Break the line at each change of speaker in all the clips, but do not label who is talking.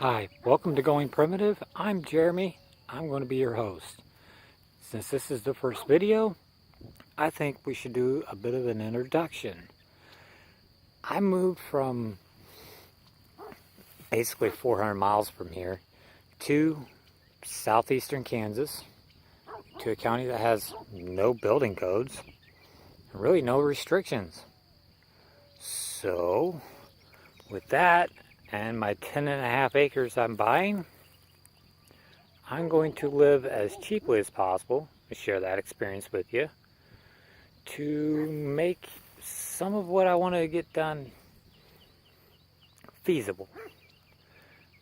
Hi, welcome to Going Primitive. I'm Jeremy. I'm going to be your host. Since this is the first video, I think we should do a bit of an introduction. I moved from basically 400 miles from here to southeastern Kansas, to a county that has no building codes, and really no restrictions. So, with that and my 10.5 acres I'm buying, I'm going to live as cheaply as possible and share that experience with you to make some of what I want to get done feasible.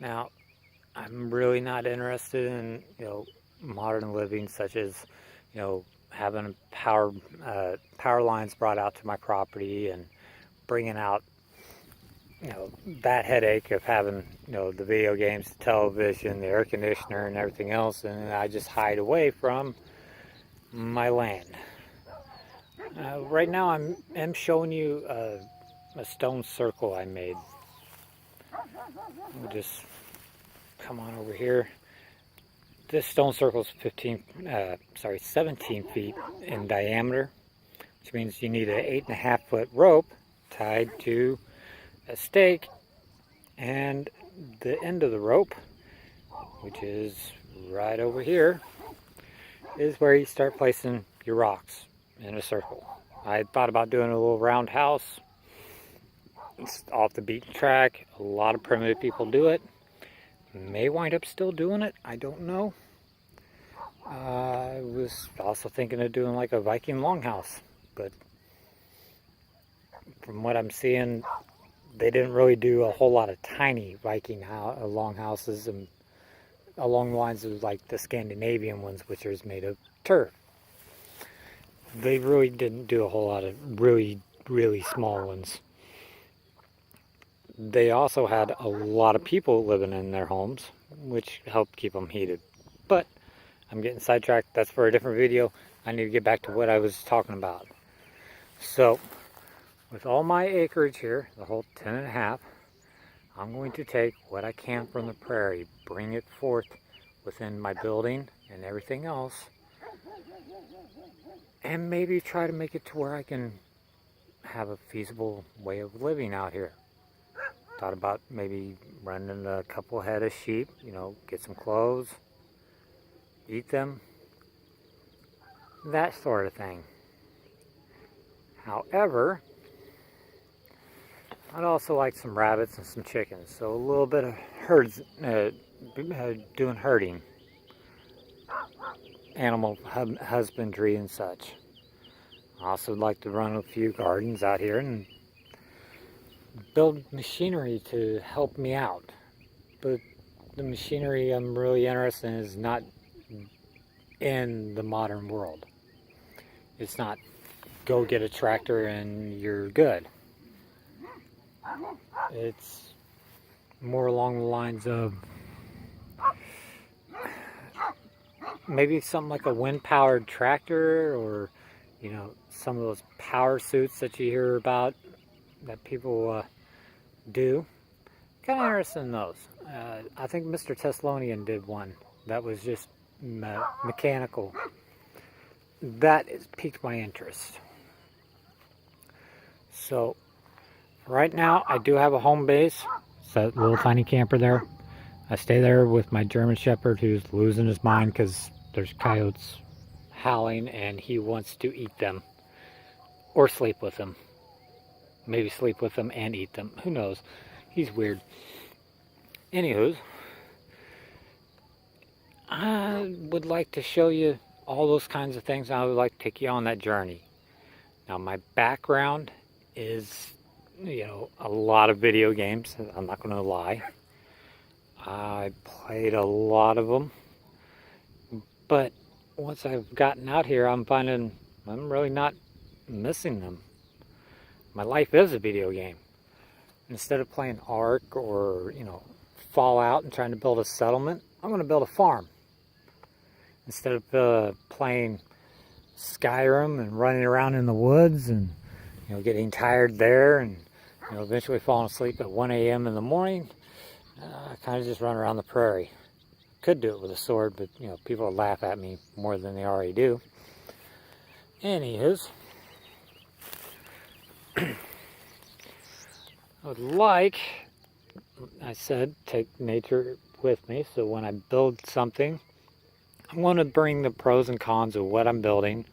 Now, I'm really not interested in, modern living, such as, having power lines brought out to my property and bringing out, that headache of having, the video games, the television, the air conditioner, and everything else, and I just hide away from my land. Right now, I'm showing you a stone circle I made. We'll just come on over here. This stone circle is 17 feet in diameter, which means you need an 8.5 foot rope tied to a stake, and the end of the rope, which is right over here, is where you start placing your rocks in a circle. I thought about doing a little round house. It's off the beaten track. A lot of primitive people do it. May wind up still doing it. I don't know. I was also thinking of doing like a Viking longhouse, but from what I'm seeing, they didn't really do a whole lot of tiny Viking longhouses, and along the lines of like the Scandinavian ones, which are made of turf. They really didn't do a whole lot of really, really small ones. They also had a lot of people living in their homes, which helped keep them heated. But I'm getting sidetracked. That's for a different video. I need to get back to what I was talking about. So, with all my acreage here, the whole 10.5, I'm going to take what I can from the prairie, bring it forth within my building and everything else, and maybe try to make it to where I can have a feasible way of living out here. Thought about maybe running a couple head of sheep, get some clothes, eat them, that sort of thing. However, I'd also like some rabbits and some chickens, so a little bit of doing herding, animal husbandry and such. I also would like to run a few gardens out here and build machinery to help me out. But the machinery I'm really interested in is not in the modern world. It's not go get a tractor and you're good. It's more along the lines of maybe something like a wind-powered tractor, or some of those power suits that you hear about that people do. Kind of interested in those. I think Mr. Teslonian did one that was just mechanical. That has piqued my interest. So right now I do have a home base. It's that little tiny camper there. I stay there with my German Shepherd, who's losing his mind because there's coyotes howling and he wants to eat them or sleep with them. Maybe sleep with them and eat them. Who knows? He's weird. Anywho, I would like to show you all those kinds of things. I would like to take you on that journey. Now, my background is, a lot of video games. I'm not going to lie. I played a lot of them. But once I've gotten out here, I'm finding I'm really not missing them. My life is a video game. Instead of playing Ark or, Fallout and trying to build a settlement, I'm going to build a farm. Instead of playing Skyrim and running around in the woods and, getting tired there and, eventually falling asleep at 1 a.m. in the morning, I kind of just run around the prairie. Could do it with a sword, but people will laugh at me more than they already do. Anywho's, I would like, I said, take nature with me, so when I build something, I'm going to bring the pros and cons of what I'm building,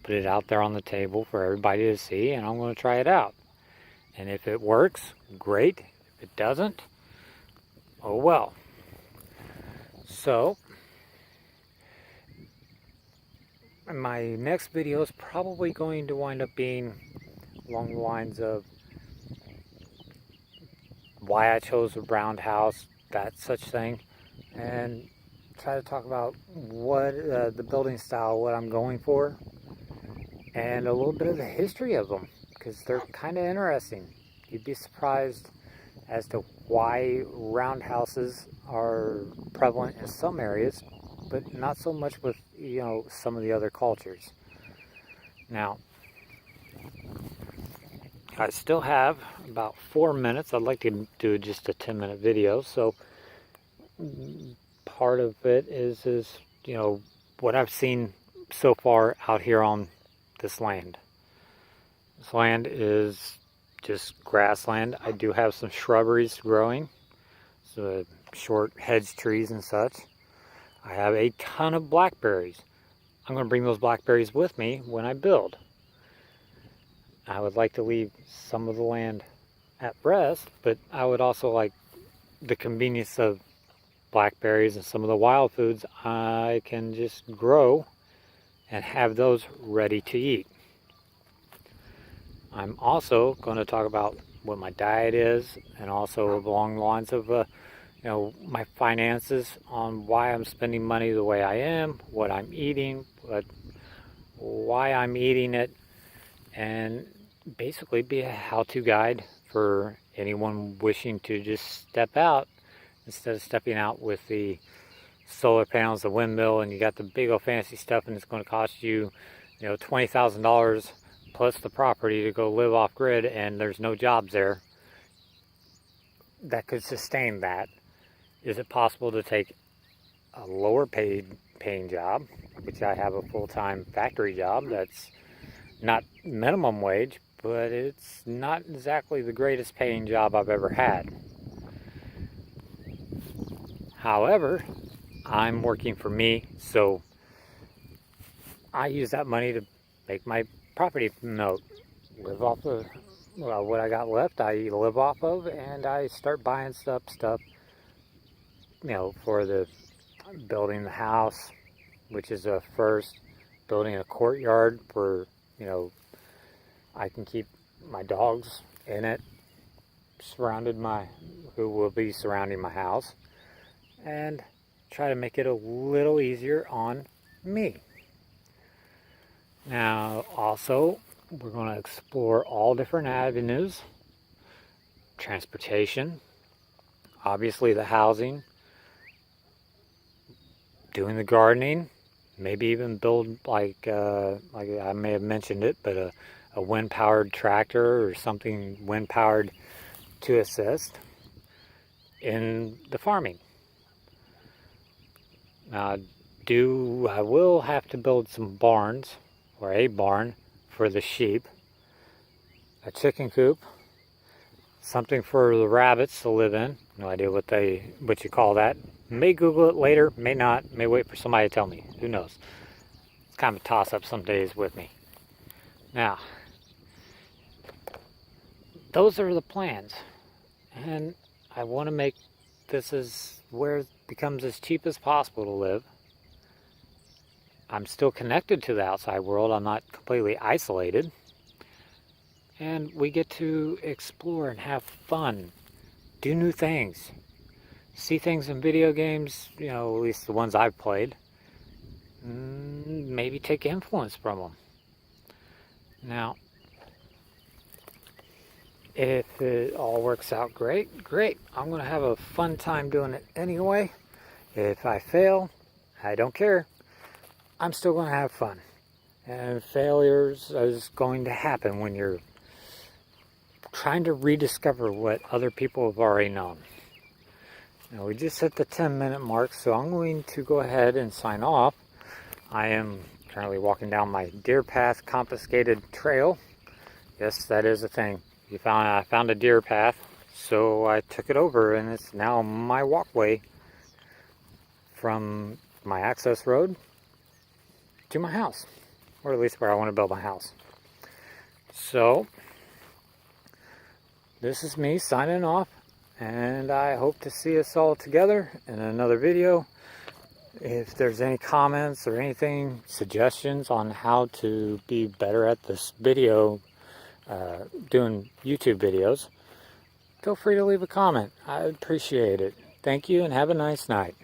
put it out there on the table for everybody to see, and I'm going to try it out. And if it works, great. If it doesn't, oh well. So, my next video is probably going to wind up being along the lines of why I chose a round house, that such thing, and try to talk about what the building style, what I'm going for, and a little bit of the history of them, because they're kind of interesting. You'd be surprised as to why round houses are prevalent in some areas, but not so much with some of the other cultures. Now, I still have about 4 minutes. I'd like to do just a 10-minute video, so part of it is what I've seen so far out here on this land. This land is just grassland. I do have some shrubberies growing, so short hedge trees and such. I have a ton of blackberries. I'm going to bring those blackberries with me when I build. I would like to leave some of the land at rest, but I would also like the convenience of blackberries and some of the wild foods I can just grow and have those ready to eat. I'm also going to talk about what my diet is, and also along the lines of my finances, on why I'm spending money the way I am, what I'm eating, why I'm eating it, and basically be a how-to guide for anyone wishing to just step out instead of stepping out with the solar panels, the windmill, and you got the big old fancy stuff, and it's going to cost you, $20,000 plus the property to go live off grid, and there's no jobs there that could sustain that. Is it possible to take a lower paying job, which I have a full-time factory job that's not minimum wage, but it's not exactly the greatest paying job I've ever had. However, I'm working for me, so I use that money to make my property note, live off of what I got left. I live off of, and I start buying stuff, for the building the house, which is a first, building a courtyard for, I can keep my dogs in it, who will be surrounding my house, and try to make it a little easier on me. Now, also, we're going to explore all different avenues: transportation, obviously the housing, doing the gardening, maybe even build like I may have mentioned it, but a wind-powered tractor or something wind-powered to assist in the farming. Now, I will have to build some barns, or a barn for the sheep, a chicken coop, something for the rabbits to live in. No idea what you call that. May Google it later, may not, may wait for somebody to tell me. Who knows? It's kind of a toss-up some days with me. Now, those are the plans, and I want to make this as where it becomes as cheap as possible to live. I'm still connected to the outside world. I'm not completely isolated. And we get to explore and have fun, do new things, see things in video games, at least the ones I've played, maybe take influence from them. Now, if it all works out great. I'm going to have a fun time doing it anyway. If I fail, I don't care. I'm still going to have fun. And failures is going to happen when you're trying to rediscover what other people have already known. Now we just hit the 10-minute mark, so I'm going to go ahead and sign off. I am currently walking down my deer path confiscated trail. Yes, that is a thing. I found a deer path, so I took it over, and it's now my walkway from my access road to my house, or at least where I want to build my house. So this is me signing off, and I hope to see us all together in another video. If there's any comments or anything, suggestions on how to be better at this video, doing YouTube videos, feel free to leave a comment. I appreciate it. Thank you and have a nice night.